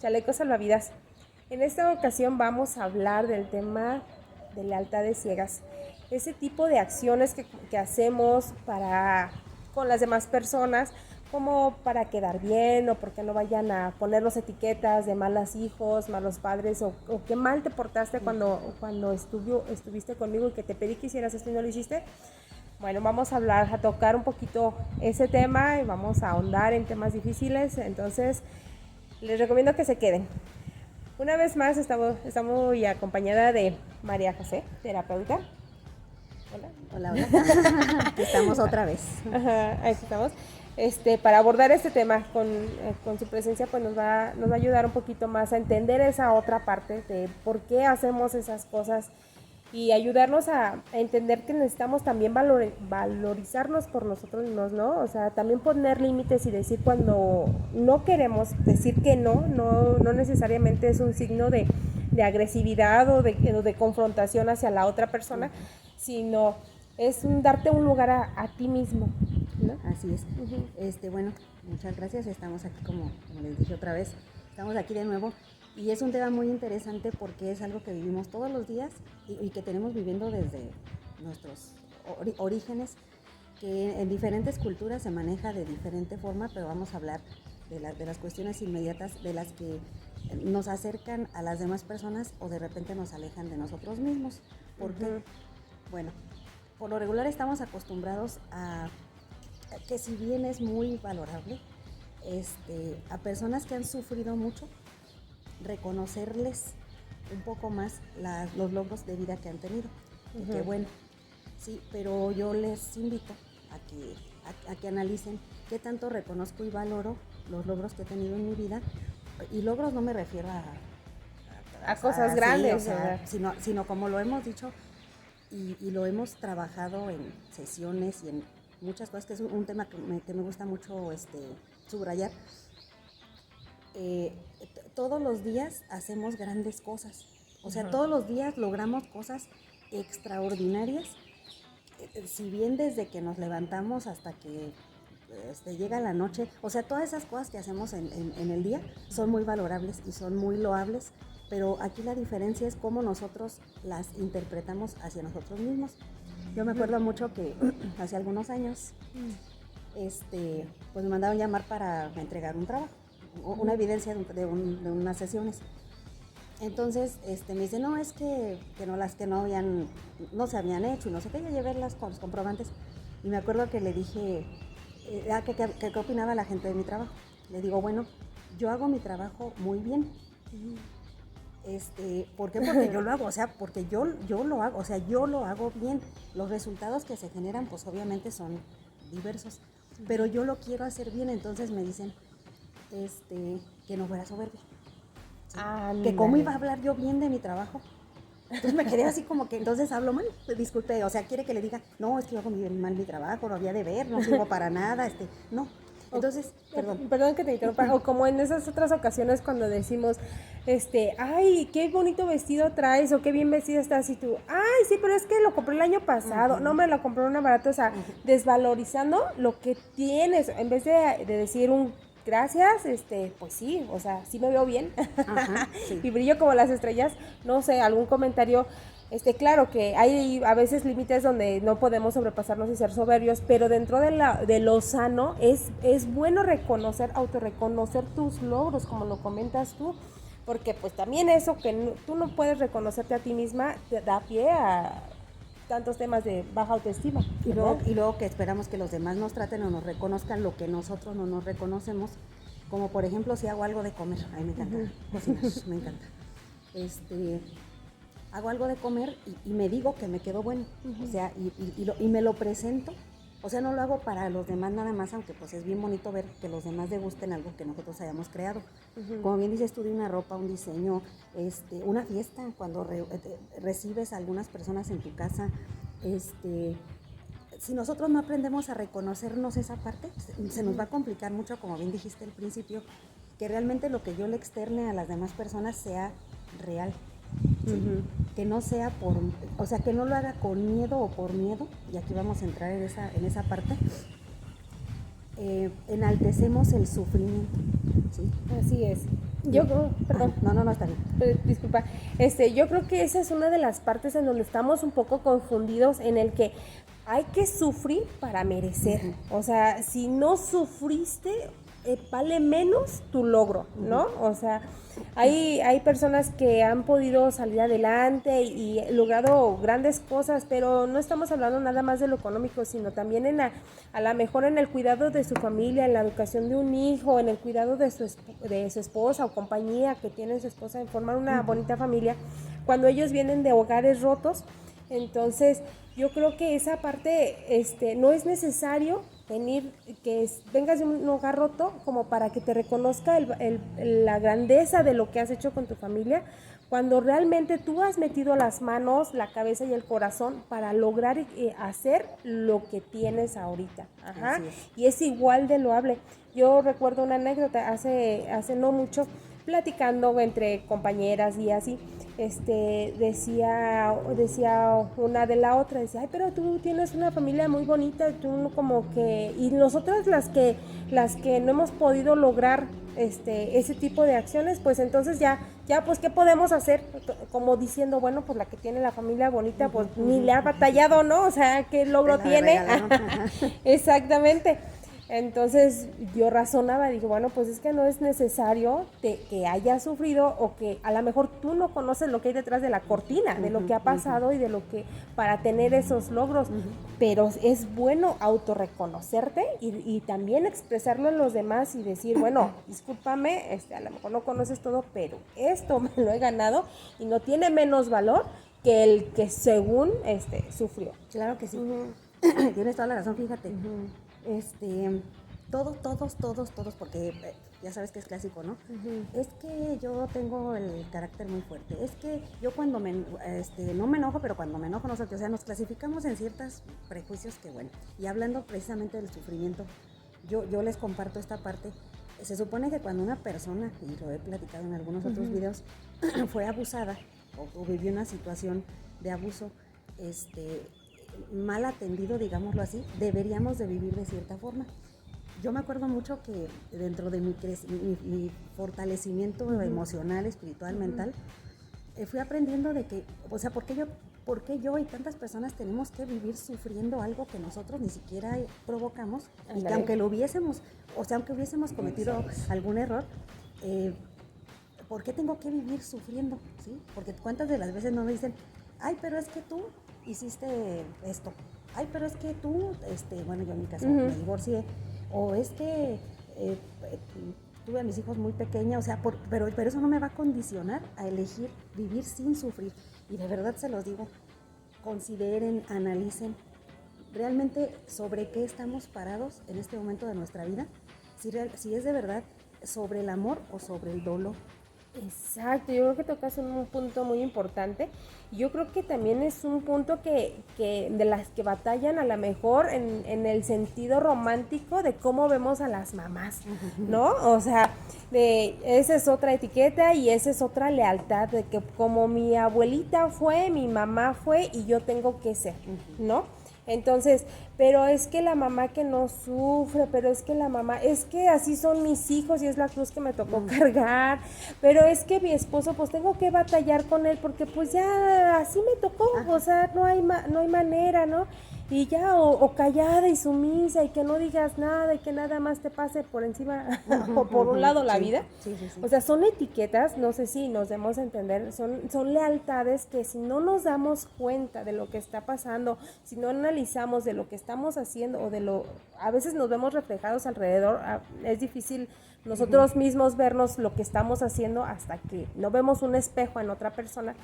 Chalecos salvavidas. En esta ocasión vamos a hablar del tema de lealtades ciegas. Ese tipo de acciones que hacemos con las demás personas, como para quedar bien o porque no vayan a ponernos etiquetas de malos hijos, malos padres o qué mal te portaste cuando estuviste conmigo y que te pedí que hicieras esto y no lo hiciste. Bueno, vamos a tocar un poquito ese tema y vamos a ahondar en temas difíciles, entonces les recomiendo que se queden. Una vez más estamos acompañada de María José, terapeuta. Hola. Hola, hola. Aquí estamos otra vez. Ajá, ahí estamos. Para abordar este tema con su presencia, pues nos va a ayudar un poquito más a entender esa otra parte de por qué hacemos esas cosas y ayudarnos a entender que necesitamos también valorizarnos por nosotros mismos, ¿no? O sea, también poner límites y decir cuando no queremos, decir que no necesariamente es un signo de agresividad o de confrontación hacia la otra persona, sino es darte un lugar a ti mismo, ¿no? Así es. Bueno, muchas gracias. Estamos aquí, como les dije otra vez, estamos aquí de nuevo. Y es un tema muy interesante porque es algo que vivimos todos los días y que tenemos viviendo desde nuestros orígenes, que en diferentes culturas se maneja de diferente forma, pero vamos a hablar de las cuestiones inmediatas, de las que nos acercan a las demás personas o de repente nos alejan de nosotros mismos. ¿Por qué? Bueno, por lo regular estamos acostumbrados a que, si bien es muy valorable, a personas que han sufrido mucho, reconocerles un poco más los logros de vida que han tenido. Que bueno, sí, pero yo les invito a que analicen qué tanto reconozco y valoro los logros que he tenido en mi vida. Y logros no me refiero a cosas grandes, sí, o sea, sino como lo hemos dicho y lo hemos trabajado en sesiones y en muchas cosas, que es un tema que me gusta mucho subrayar. Todos los días hacemos grandes cosas, o sea, todos los días logramos cosas extraordinarias, si bien desde que nos levantamos hasta que llega la noche, o sea, todas esas cosas que hacemos en el día son muy valorables y son muy loables, pero aquí la diferencia es cómo nosotros las interpretamos hacia nosotros mismos. Yo me acuerdo mucho que hace algunos años, pues me mandaron llamar para entregar un trabajo, una evidencia de unas sesiones. Entonces me dice, no, es que no se habían hecho y no sé qué. Yo llevé los comprobantes y me acuerdo que le dije, ¿qué opinaba la gente de mi trabajo? Le digo, bueno, yo hago mi trabajo muy bien. ¿Por qué? Porque yo lo hago, o sea, porque yo lo hago, o sea, yo lo hago bien. Los resultados que se generan, pues obviamente son diversos, pero yo lo quiero hacer bien. Entonces me dicen que no fuera soberbia, ¿sí? Que cómo iba a hablar yo bien de mi trabajo. Entonces me quedé así como que, entonces hablo mal, disculpe, o sea, quiere que le diga, no, es que yo hago mal mi trabajo, no había de ver, no sirvo para nada, no. Entonces, perdón que te interrumpa, o como en esas otras ocasiones cuando decimos, ay, qué bonito vestido traes, o qué bien vestida estás, y tú, ay, sí, pero es que lo compré el año pasado, no, me lo compré una barata, o sea, desvalorizando lo que tienes, en vez de decir un gracias, pues sí, o sea, sí me veo bien. Ajá, sí. Y brillo como las estrellas, no sé, algún comentario. Claro que hay a veces límites donde no podemos sobrepasarnos y ser soberbios, pero dentro de lo sano es bueno autorreconocer tus logros, como lo comentas tú, porque pues también eso que tú no puedes reconocerte a ti misma te da pie a tantos temas de baja autoestima. Y luego que esperamos que los demás nos traten o nos reconozcan lo que nosotros no nos reconocemos, como por ejemplo si hago algo de comer, a mí me encanta cocinar, me encanta. Hago algo de comer y me digo que me quedó bueno, o sea, y me lo presento, o sea, no lo hago para los demás nada más, aunque pues es bien bonito ver que los demás degusten algo que nosotros hayamos creado. Como bien dices tú, de una ropa, un diseño, una fiesta, cuando recibes a algunas personas en tu casa, si nosotros no aprendemos a reconocernos esa parte, se nos va a complicar mucho, como bien dijiste al principio, que realmente lo que yo le externe a las demás personas sea real. ¿Sí? Que no sea o sea, que no lo haga con miedo o por miedo, y aquí vamos a entrar en esa parte. Enaltecemos el sufrimiento, ¿sí? Así es. Yo creo, perdón. No, está bien. Disculpa, yo creo que esa es una de las partes en donde estamos un poco confundidos, en el que hay que sufrir para merecer. O sea, si no sufriste, vale menos tu logro, ¿no? O sea, hay personas que han podido salir adelante y logrado grandes cosas, pero no estamos hablando nada más de lo económico, sino también a lo mejor en el cuidado de su familia, en la educación de un hijo, en el cuidado de su esposa o compañía que tiene su esposa, en formar una bonita familia, cuando ellos vienen de hogares rotos. Entonces, yo creo que esa parte no es necesario vengas de un hogar roto como para que te reconozca la grandeza de lo que has hecho con tu familia, cuando realmente tú has metido las manos, la cabeza y el corazón para lograr hacer lo que tienes ahorita. Ajá. Y es igual de loable. Yo recuerdo una anécdota hace no mucho, platicando entre compañeras y así, decía una de la otra, decía, ay, pero tú tienes una familia muy bonita, tú como que, y nosotras las que no hemos podido lograr ese tipo de acciones, pues entonces ya pues qué podemos hacer, como diciendo, bueno, pues la que tiene la familia bonita, pues ni le ha batallado, ¿no? O sea, ¿qué logro tiene? Exactamente. Entonces yo razonaba, dije, bueno, pues es que no es necesario que hayas sufrido, o que a lo mejor tú no conoces lo que hay detrás de la cortina, de lo que ha pasado y de lo que para tener esos logros, pero es bueno autorreconocerte y también expresarlo en los demás y decir, bueno, discúlpame, a lo mejor no conoces todo, pero esto me lo he ganado y no tiene menos valor que el que según sufrió. Claro que sí. Tienes toda la razón, fíjate. Todos, porque ya sabes que es clásico, ¿no? Es que yo tengo el carácter muy fuerte, es que yo cuando no me enojo, pero cuando me enojo no sé qué, o sea, nos clasificamos en ciertos prejuicios que, bueno, y hablando precisamente del sufrimiento, yo les comparto esta parte. Se supone que cuando una persona, y lo he platicado en algunos otros videos, fue abusada o vivió una situación de abuso, mal atendido, digámoslo así, deberíamos de vivir de cierta forma. Yo me acuerdo mucho que dentro de mi fortalecimiento emocional, espiritual, mental, fui aprendiendo de que, o sea, ¿por qué yo y tantas personas tenemos que vivir sufriendo algo que nosotros ni siquiera provocamos? Y que aunque hubiésemos cometido algún error, ¿por qué tengo que vivir sufriendo? ¿Sí? Porque cuántas de las veces no me dicen, ay, pero es que tú hiciste esto, ay, pero es que tú, bueno, yo en mi caso me divorcié, o es que tuve a mis hijos muy pequeña, o sea, pero eso no me va a condicionar a elegir vivir sin sufrir. Y de verdad se los digo, consideren, analicen realmente sobre qué estamos parados en este momento de nuestra vida, si es de verdad sobre el amor o sobre el dolor. Exacto, yo creo que tocas un punto muy importante. Yo creo que también es un punto que de las que batallan a lo mejor en el sentido romántico de cómo vemos a las mamás, ¿no? O sea, esa es otra etiqueta y esa es otra lealtad, de que como mi abuelita fue, mi mamá fue y yo tengo que ser, ¿no? Entonces, pero es que la mamá que no sufre, pero es que la mamá, es que así son mis hijos y es la cruz que me tocó cargar, pero es que mi esposo, pues tengo que batallar con él porque pues ya así me tocó, o sea, no hay manera, ¿no? Y ya, o callada y sumisa y que no digas nada y que nada más te pase por encima o por un lado la vida. Sí. O sea, son etiquetas, no sé si nos demos a entender, son lealtades que si no nos damos cuenta de lo que está pasando, si no analizamos de lo que estamos haciendo a veces nos vemos reflejados alrededor, es difícil nosotros mismos vernos lo que estamos haciendo hasta que no vemos un espejo en otra persona.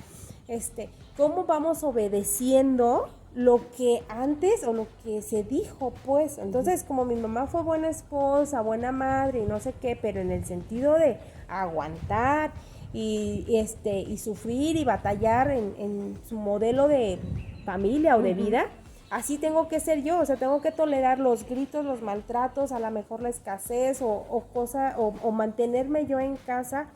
¿Cómo vamos obedeciendo lo que antes o lo que se dijo, pues? Entonces, como mi mamá fue buena esposa, buena madre y no sé qué, pero en el sentido de aguantar y sufrir y batallar en su modelo de familia o de vida, así tengo que ser yo, o sea, tengo que tolerar los gritos, los maltratos, a lo mejor la escasez o mantenerme yo en casa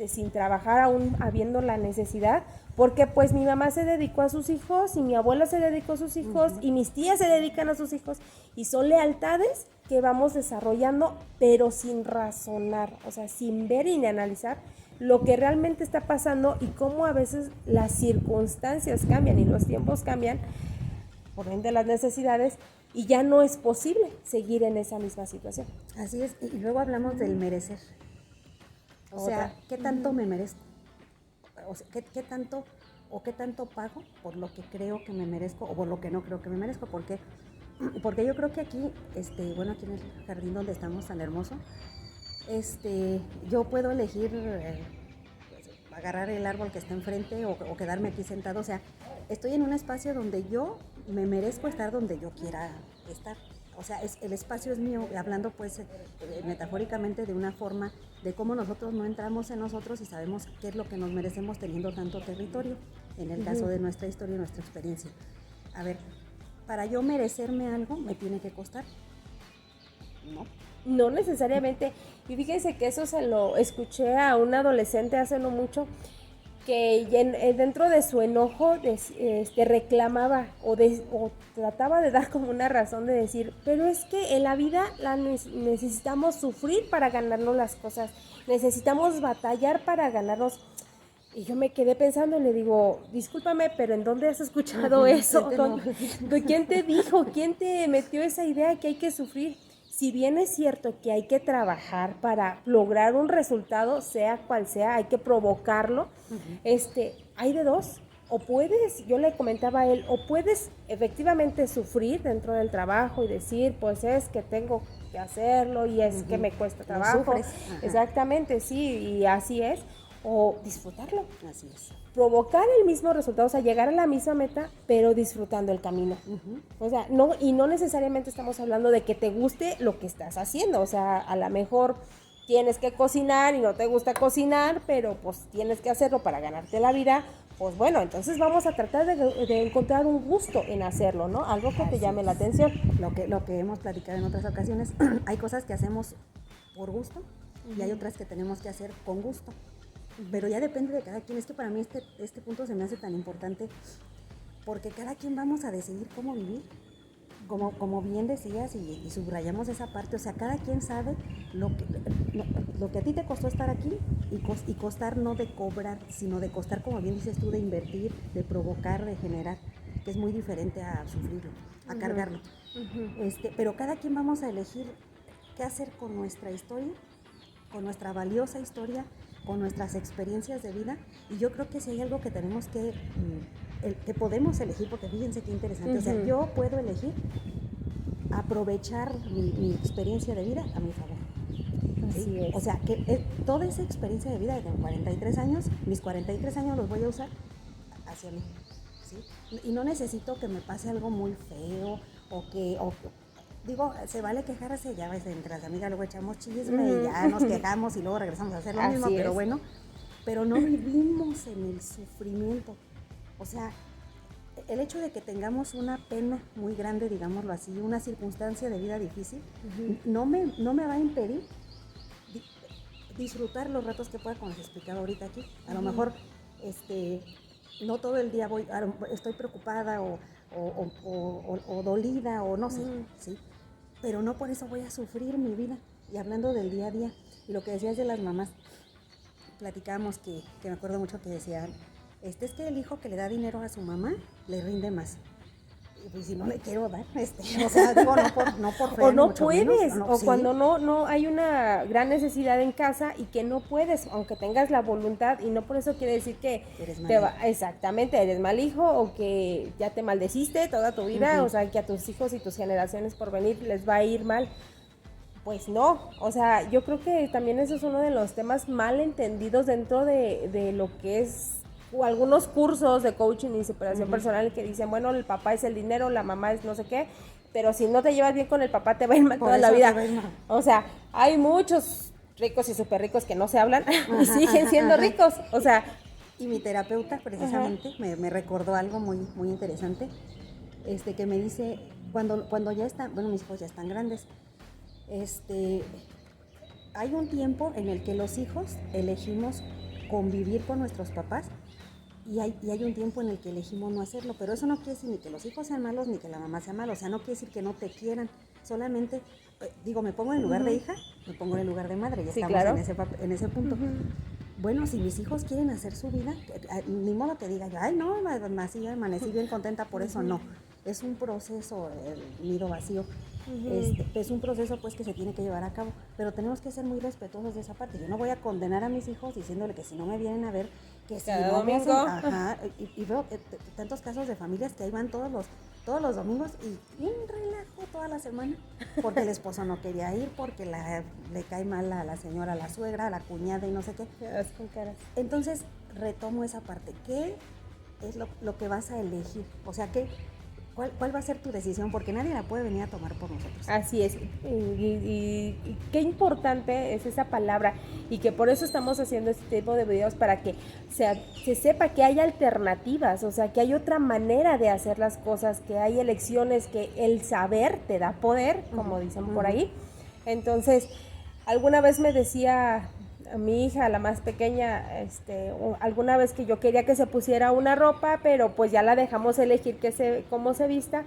sin trabajar aún habiendo la necesidad, porque pues mi mamá se dedicó a sus hijos y mi abuela se dedicó a sus hijos y mis tías se dedican a sus hijos y son lealtades que vamos desarrollando pero sin razonar, o sea, sin ver y ni analizar lo que realmente está pasando y cómo a veces las circunstancias cambian y los tiempos cambian, por ende las necesidades, y ya no es posible seguir en esa misma situación. Así es, y luego hablamos del merecer. O sea, ¿qué tanto me merezco? O sea, ¿qué tanto o qué tanto pago por lo que creo que me merezco o por lo que no creo que me merezco? Porque yo creo que aquí, bueno, aquí en el jardín donde estamos tan hermoso, yo puedo elegir pues, agarrar el árbol que está enfrente o quedarme aquí sentado. O sea, estoy en un espacio donde yo me merezco estar donde yo quiera estar. O sea, el espacio es mío, hablando pues metafóricamente de una forma de cómo nosotros no entramos en nosotros y sabemos qué es lo que nos merecemos teniendo tanto territorio, en el caso de nuestra historia y nuestra experiencia. A ver, para yo merecerme algo, me tiene que costar, ¿no? No necesariamente, y fíjense que eso se lo escuché a un adolescente hace no mucho, que dentro de su enojo reclamaba o trataba de dar como una razón de decir, pero es que en la vida necesitamos sufrir para ganarnos las cosas, necesitamos batallar para ganarnos. Y yo me quedé pensando y le digo, discúlpame, pero ¿en dónde has escuchado eso? ¿Quién te dijo? ¿Quién te metió esa idea que hay que sufrir? Si bien es cierto que hay que trabajar para lograr un resultado, sea cual sea, hay que provocarlo, hay de dos. O puedes, yo le comentaba a él, o puedes efectivamente sufrir dentro del trabajo y decir, pues es que tengo que hacerlo y es que me cuesta trabajo. Exactamente, sí, y así es. O disfrutarlo. Así es. Provocar el mismo resultado, o sea, llegar a la misma meta, pero disfrutando el camino. O sea, no necesariamente estamos hablando de que te guste lo que estás haciendo, o sea, a lo mejor tienes que cocinar y no te gusta cocinar, pero pues tienes que hacerlo para ganarte la vida, pues bueno, entonces vamos a tratar de encontrar un gusto en hacerlo, ¿no? Algo que te llame la atención. Lo que hemos platicado en otras ocasiones, hay cosas que hacemos por gusto y hay otras que tenemos que hacer con gusto. Pero ya depende de cada quien. Es que para mí este punto se me hace tan importante porque cada quien vamos a decidir cómo vivir. Como bien decías y subrayamos esa parte, o sea, cada quien sabe lo que a ti te costó estar aquí y costar no de cobrar, sino de costar, como bien dices tú, de invertir, de provocar, de generar, que es muy diferente a sufrirlo, a cargarlo. Pero cada quien vamos a elegir qué hacer con nuestra historia, con nuestra valiosa historia, con nuestras experiencias de vida, y yo creo que si hay algo que tenemos que elegir, porque fíjense qué interesante, o sea, yo puedo elegir aprovechar mi experiencia de vida a mi favor. Así es. O sea, que toda esa experiencia de vida de 43 años, mis 43 años los voy a usar hacia mí, ¿sí? Y no necesito que me pase algo muy feo digo, se vale quejarse, ya ves, entre las amigas luego echamos chisme y ya nos quejamos y luego regresamos a hacer lo mismo, pero bueno, pero no vivimos en el sufrimiento. O sea, el hecho de que tengamos una pena muy grande, digámoslo así, una circunstancia de vida difícil, no me va a impedir disfrutar los ratos que pueda, como les explicaba ahorita aquí. A lo mejor, no todo el día estoy preocupada o dolida o no sé, ¿sí? Pero no por eso voy a sufrir mi vida. Y hablando del día a día, y lo que decías de las mamás, platicábamos que me acuerdo mucho que decían, es que el hijo que le da dinero a su mamá le rinde más. Y pues si no le quiero dar, o sea, digo, no por fe, o no mucho puedes, menos, o sí. cuando no hay una gran necesidad en casa y que no puedes, aunque tengas la voluntad, y no por eso quiere decir que eres mal exactamente, eres mal hijo o que ya te maldeciste toda tu vida, o sea, que a tus hijos y tus generaciones por venir les va a ir mal. Pues no, o sea, yo creo que también eso es uno de los temas mal entendidos dentro de lo que es o algunos cursos de coaching y superación personal que dicen, bueno, el papá es el dinero, la mamá es no sé qué, pero si no te llevas bien con el papá te va a ir mal toda la vida. O sea, hay muchos ricos y súper ricos que no se hablan y siguen siendo ricos, o sea. Y mi terapeuta precisamente me recordó algo muy, muy interesante, que me dice, cuando ya están, bueno, mis hijos ya están grandes, hay un tiempo en el que los hijos elegimos convivir con nuestros papás y hay un tiempo en el que elegimos no hacerlo, pero eso no quiere decir ni que los hijos sean malos ni que la mamá sea mala, o sea, no quiere decir que no te quieran, solamente, me pongo en lugar de hija, me pongo en el lugar de madre, y Sí, estamos claro. en ese punto. Bueno, si mis hijos quieren hacer su vida, ni modo que diga yo, ay no, amanecí bien contenta por eso, no. Es un proceso, el nido vacío. Es un proceso pues que se tiene que llevar a cabo, pero tenemos que ser muy respetuosos de esa parte. Yo no voy a condenar a mis hijos diciéndole que si no me vienen a ver, que si Cada no domingo. me hacen, ajá, y veo tantos casos de familias que ahí van todos los domingos y un relajo toda la semana, porque el esposo no quería ir, porque le cae mal a la señora, a la suegra, a la cuñada y no sé qué. Quedas con caras. Entonces retomo esa parte, ¿qué es lo que vas a elegir? O sea, ¿cuál va a ser tu decisión? Porque nadie la puede venir a tomar por nosotros. Así es, y qué importante es esa palabra, y que por eso estamos haciendo este tipo de videos, para que se sepa que hay alternativas, o sea, que hay otra manera de hacer las cosas, que hay elecciones, que el saber te da poder, como dicen por ahí. Entonces, alguna vez me decía a mi hija, la más pequeña, alguna vez que yo quería que se pusiera una ropa, pero pues ya la dejamos elegir cómo se vista.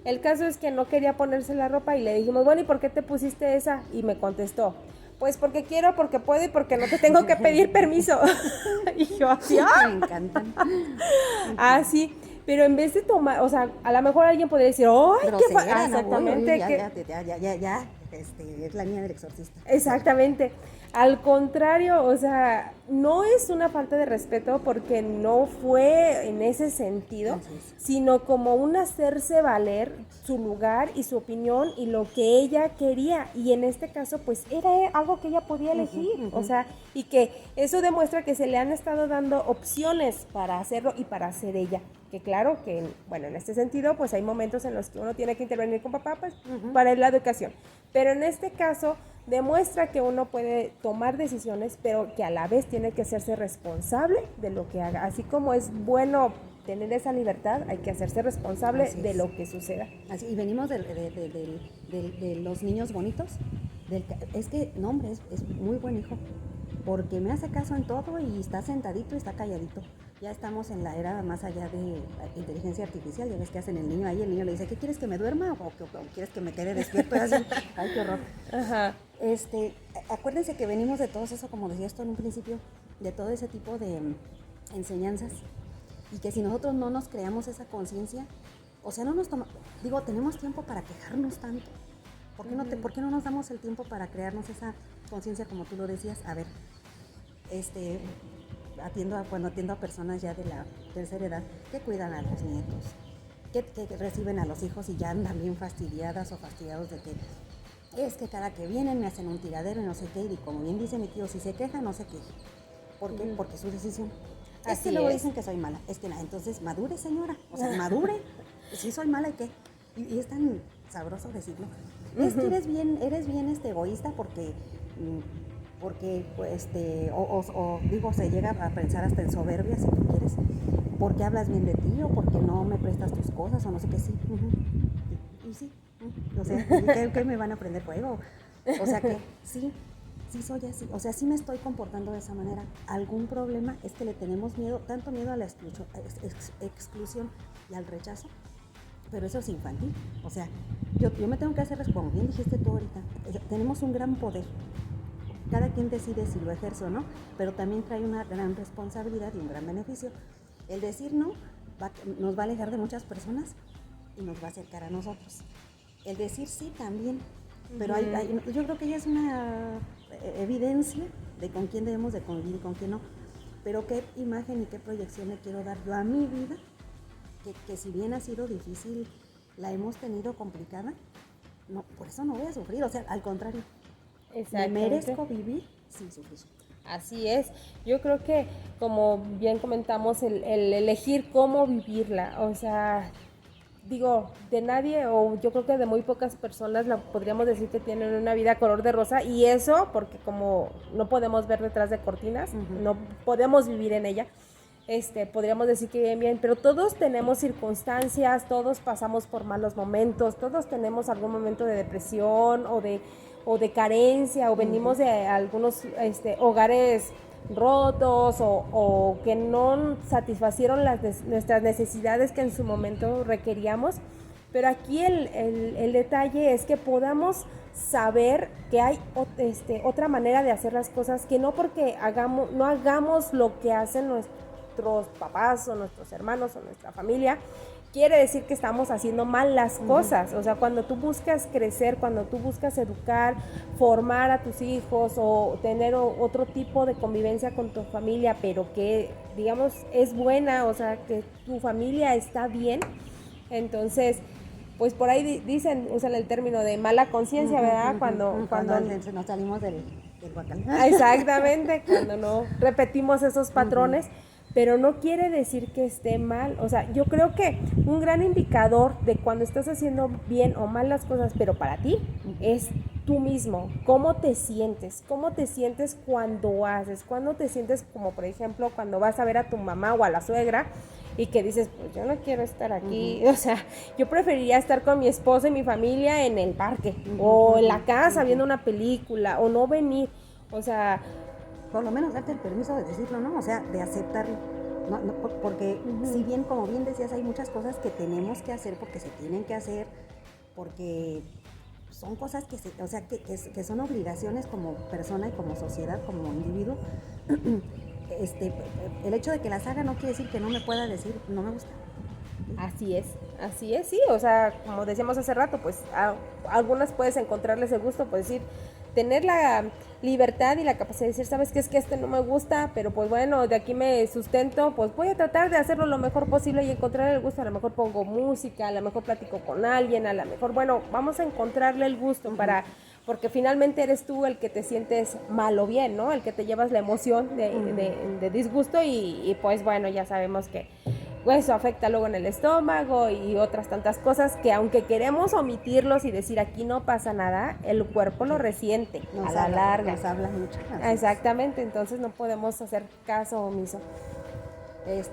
El caso es que no quería ponerse la ropa y le dijimos, bueno, ¿y por qué te pusiste esa? Y me contestó, pues porque quiero, porque puedo y porque no te tengo que pedir permiso. Y yo así, Me encantan. ah, sí, pero en vez de tomar, o sea, a lo mejor alguien podría decir, ¡ay, qué Grosera, no, exactamente! ya, es la niña del exorcista. Exactamente. Al contrario, o sea, no es una falta de respeto porque no fue en ese sentido, sino como un hacerse valer su lugar y su opinión y lo que ella quería. Y en este caso, pues era algo que ella podía elegir. O sea, y que eso demuestra que se le han estado dando opciones para hacerlo y para ser ella. Que claro que, bueno, en este sentido, pues hay momentos en los que uno tiene que intervenir con papá, pues, para la educación. Pero en este caso demuestra que uno puede tomar decisiones, pero que a la vez tiene que hacerse responsable de lo que haga. Así como es bueno tener esa libertad, hay que hacerse responsable de lo que suceda. Así, y venimos de los niños bonitos. Es que, no hombre, es muy buen hijo, porque me hace caso en todo y está sentadito y está calladito. Ya estamos en la era más allá de la inteligencia artificial. Ya ves que hacen el niño ahí, el niño le dice, ¿qué quieres, que me duerma o quieres que me quede despierto? Y así, ay, qué horror. Ajá. Acuérdense que venimos de todo eso, como decía esto en un principio, de todo ese tipo de enseñanzas, y que si nosotros no nos creamos esa conciencia, o sea, tenemos tiempo para quejarnos tanto. ¿Por qué no nos damos el tiempo para crearnos esa conciencia, como tú lo decías? A ver, cuando atiendo a personas ya de la tercera edad que cuidan a los nietos, que reciben a los hijos y ya andan bien fastidiadas o fastidiados de que es que cada que vienen me hacen un tiradero y no sé qué, y como bien dice mi tío, si se queja, no se queje. ¿Por qué? Porque es su decisión. Es que luego dicen que soy mala. Es que nada, entonces madure, señora. O sea, madure. Si soy mala, ¿y qué? Y es tan sabroso decirlo. Es que eres bien egoísta porque se llega a pensar hasta en soberbia, si tú quieres, porque hablas bien de ti o porque no me prestas tus cosas o no sé qué, sí. Y sí, o sea, ¿qué me van a prender fuego? O sea que sí soy así, o sea, sí me estoy comportando de esa manera. Algún problema es que le tenemos tanto miedo a la exclusión y al rechazo, pero eso es infantil. O sea, yo me tengo que hacer, como bien dijiste tú ahorita, tenemos un gran poder. Cada quien decide si lo ejerce o no, pero también trae una gran responsabilidad y un gran beneficio. El decir no nos va a alejar de muchas personas y nos va a acercar a nosotros. El decir sí también, pero yo creo que ya es una evidencia de con quién debemos de convivir y con quién no. Pero qué imagen y qué proyección le quiero dar yo a mi vida, que si bien ha sido difícil, la hemos tenido complicada, no, por eso no voy a sufrir, o sea, al contrario. Me merezco vivir sin sufrir. Así es. Yo creo que, como bien comentamos, el elegir cómo vivirla, o sea, digo, de nadie, o yo creo que de muy pocas personas podríamos decir que tienen una vida color de rosa, y eso porque como no podemos ver detrás de cortinas, no podemos vivir en ella. podríamos decir que viven bien, pero todos tenemos circunstancias, todos pasamos por malos momentos, todos tenemos algún momento de depresión o de carencia, o venimos de algunos hogares rotos o que no satisfacieron nuestras necesidades que en su momento requeríamos. Pero aquí el detalle es que podamos saber que hay otra manera de hacer las cosas, que no porque no hagamos lo que hacen nuestros papás o nuestros hermanos o nuestra familia, quiere decir que estamos haciendo mal las cosas. O sea, cuando tú buscas crecer, cuando tú buscas educar, formar a tus hijos o tener otro tipo de convivencia con tu familia, pero que, digamos, es buena, o sea, que tu familia está bien, entonces, pues por ahí usan el término de mala conciencia, ¿verdad? Cuando nos salimos del guacal. Exactamente, cuando no repetimos esos patrones. Pero no quiere decir que esté mal. O sea, yo creo que un gran indicador de cuando estás haciendo bien o mal las cosas, pero para ti, es tú mismo. ¿Cómo te sientes? ¿Cómo te sientes cuando haces? ¿Cuándo te sientes como, por ejemplo, cuando vas a ver a tu mamá o a la suegra y que dices, pues yo no quiero estar aquí? O sea, yo preferiría estar con mi esposo y mi familia en el parque o en la casa viendo una película o no venir. O sea, por lo menos darte el permiso de decirlo, ¿no? O sea, de aceptarlo. Porque si bien, como bien decías, hay muchas cosas que tenemos que hacer porque se tienen que hacer, porque son cosas que son obligaciones como persona y como sociedad, como individuo. El hecho de que las haga no quiere decir que no me pueda decir, no me gusta. Así es, sí, o sea, como decíamos hace rato, pues a algunas puedes encontrarles el gusto, pues decir, tener la libertad y la capacidad de decir, sabes qué, es que no me gusta, pero pues bueno, de aquí me sustento, pues voy a tratar de hacerlo lo mejor posible y encontrar el gusto. A lo mejor pongo música, a lo mejor platico con alguien, a lo mejor, bueno, vamos a encontrarle el gusto porque finalmente eres tú el que te sientes mal o bien, ¿no? El que te llevas la emoción de disgusto y pues bueno, ya sabemos que eso afecta luego en el estómago y otras tantas cosas que aunque queremos omitirlos y decir aquí no pasa nada, el cuerpo lo resiente a la larga. Nos habla mucho. Exactamente, entonces no podemos hacer caso omiso.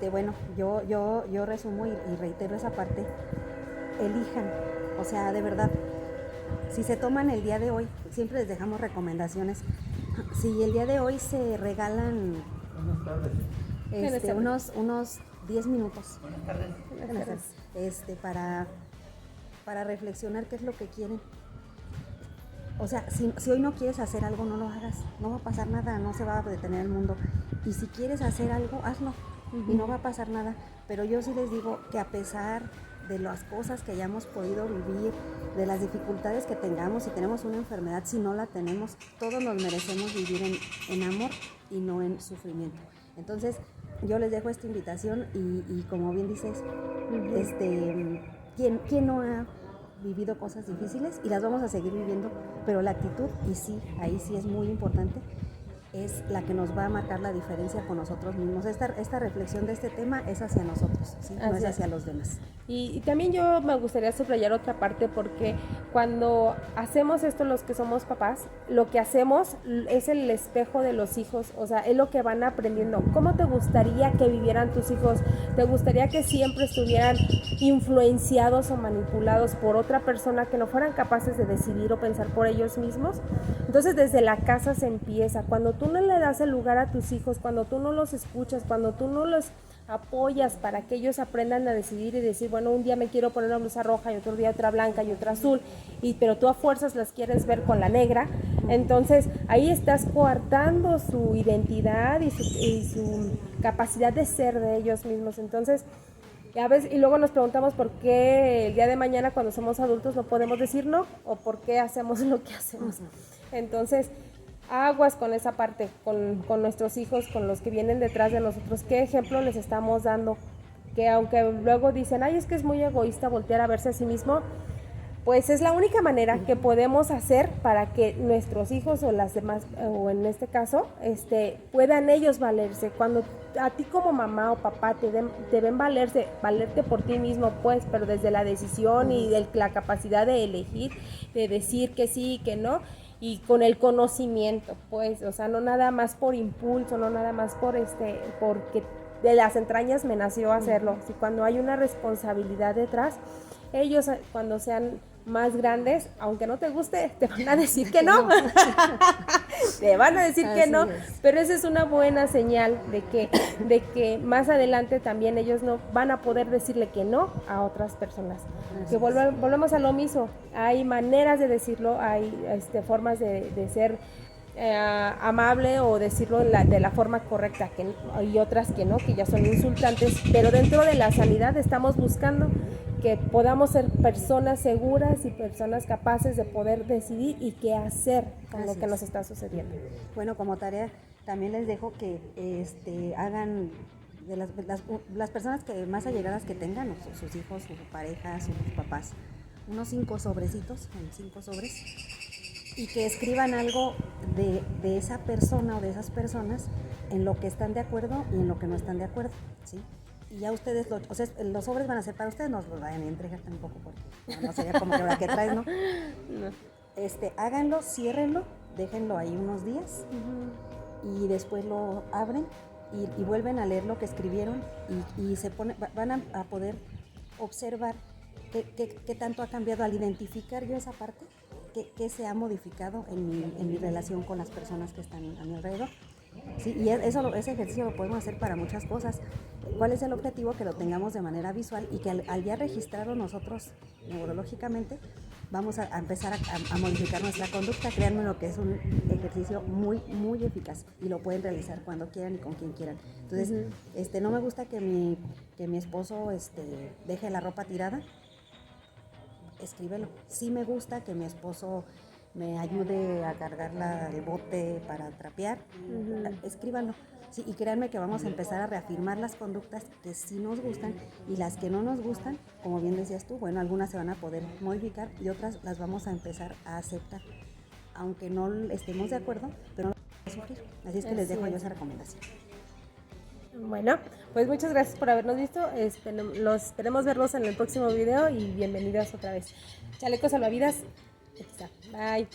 Bueno, yo resumo y reitero esa parte. Elijan, o sea, de verdad, si se toman el día de hoy, siempre les dejamos recomendaciones. Si el día de hoy se regalan unos 10 minutos para reflexionar qué es lo que quieren. O sea, si hoy no quieres hacer algo, no lo hagas, no va a pasar nada, no se va a detener el mundo. Y si quieres hacer algo, hazlo y no va a pasar nada. Pero yo sí les digo que a pesar de las cosas que hayamos podido vivir, de las dificultades que tengamos, si tenemos una enfermedad, si no la tenemos, todos nos merecemos vivir en amor y no en sufrimiento. Entonces, yo les dejo esta invitación y como bien dices, ¿quién no ha vivido cosas difíciles? Y las vamos a seguir viviendo, pero la actitud, y sí, ahí sí es muy importante, es la que nos va a marcar la diferencia con nosotros mismos. Esta reflexión de este tema es hacia nosotros, ¿sí? No es hacia los demás. Y también yo me gustaría subrayar otra parte, porque cuando hacemos esto los que somos papás, lo que hacemos es el espejo de los hijos, o sea, es lo que van aprendiendo. ¿Cómo te gustaría que vivieran tus hijos? ¿Te gustaría que siempre estuvieran influenciados o manipulados por otra persona, que no fueran capaces de decidir o pensar por ellos mismos? Entonces desde la casa se empieza. Cuando tú no le das el lugar a tus hijos, cuando tú no los escuchas, cuando tú no los apoyas para que ellos aprendan a decidir y decir, bueno, un día me quiero poner una blusa roja y otro día otra blanca y otra azul, pero tú a fuerzas las quieres ver con la negra, entonces ahí estás coartando su identidad y su capacidad de ser de ellos mismos. Entonces, y luego nos preguntamos por qué el día de mañana cuando somos adultos no podemos decir no, o por qué hacemos lo que hacemos. Entonces, aguas con esa parte, con nuestros hijos, con los que vienen detrás de nosotros. ¿Qué ejemplo les estamos dando? Que aunque luego dicen, ay, es que es muy egoísta voltear a verse a sí mismo, pues es la única manera que podemos hacer para que nuestros hijos o las demás, o en este caso, puedan ellos valerse. Cuando a ti como mamá o papá te ven valerte por ti mismo, pues, pero desde la decisión y la capacidad de elegir, de decir que sí y que no, y con el conocimiento, pues, o sea, no nada más por impulso, no nada más porque de las entrañas me nació hacerlo. Si cuando hay una responsabilidad detrás, ellos cuando sean más grandes, aunque no te guste, te van a decir que no. Te van a decir que Así no, es. pero esa es una buena señal de que más adelante también ellos no van a poder decirle que no a otras personas. Así Que es. volvemos a lo mismo, hay maneras de decirlo, hay formas de ser amable o decirlo de la forma correcta, que hay otras que no, que ya son insultantes, pero dentro de la sanidad estamos buscando que podamos ser personas seguras y personas capaces de poder decidir y qué hacer con Así lo que es. nos está sucediendo. Bueno, como tarea también les dejo que hagan de las personas que más allegadas que tengan, o sus hijos, sus parejas, sus papás, unos 5 sobrecitos, 5 sobres, y que escriban algo de esa persona o de esas personas en lo que están de acuerdo y en lo que no están de acuerdo, ¿sí? Y ya ustedes, o sea, los sobres van a ser para ustedes, no los vayan a entregar tampoco porque no sería como que ahora que traes, ¿no? No. Háganlo, ciérrenlo, déjenlo ahí unos días y después lo abren y vuelven a leer lo que escribieron y van a poder observar qué tanto ha cambiado al identificar yo esa parte, qué se ha modificado en mi relación con las personas que están a mi alrededor. Sí, y ese ejercicio lo podemos hacer para muchas cosas. ¿Cuál es el objetivo? Que lo tengamos de manera visual y que al ya registrarlo nosotros neurológicamente, vamos a empezar a modificar nuestra conducta. Créanme lo que es un ejercicio muy, muy eficaz y lo pueden realizar cuando quieran y con quien quieran. Entonces, no me gusta que mi esposo deje la ropa tirada. Escríbelo. Sí me gusta que mi esposo me ayude a cargar el bote para trapear. Escríbanlo. Sí, y créanme que vamos a empezar a reafirmar las conductas que sí nos gustan y las que no nos gustan, como bien decías tú, bueno, algunas se van a poder modificar y otras las vamos a empezar a aceptar, aunque no estemos de acuerdo, pero no vamos a sufrir. Así es que les dejo yo esa recomendación. Bueno, pues muchas gracias por habernos visto. Esperemos verlos en el próximo video y bienvenidas otra vez. Chalecos salvavidas. Bye.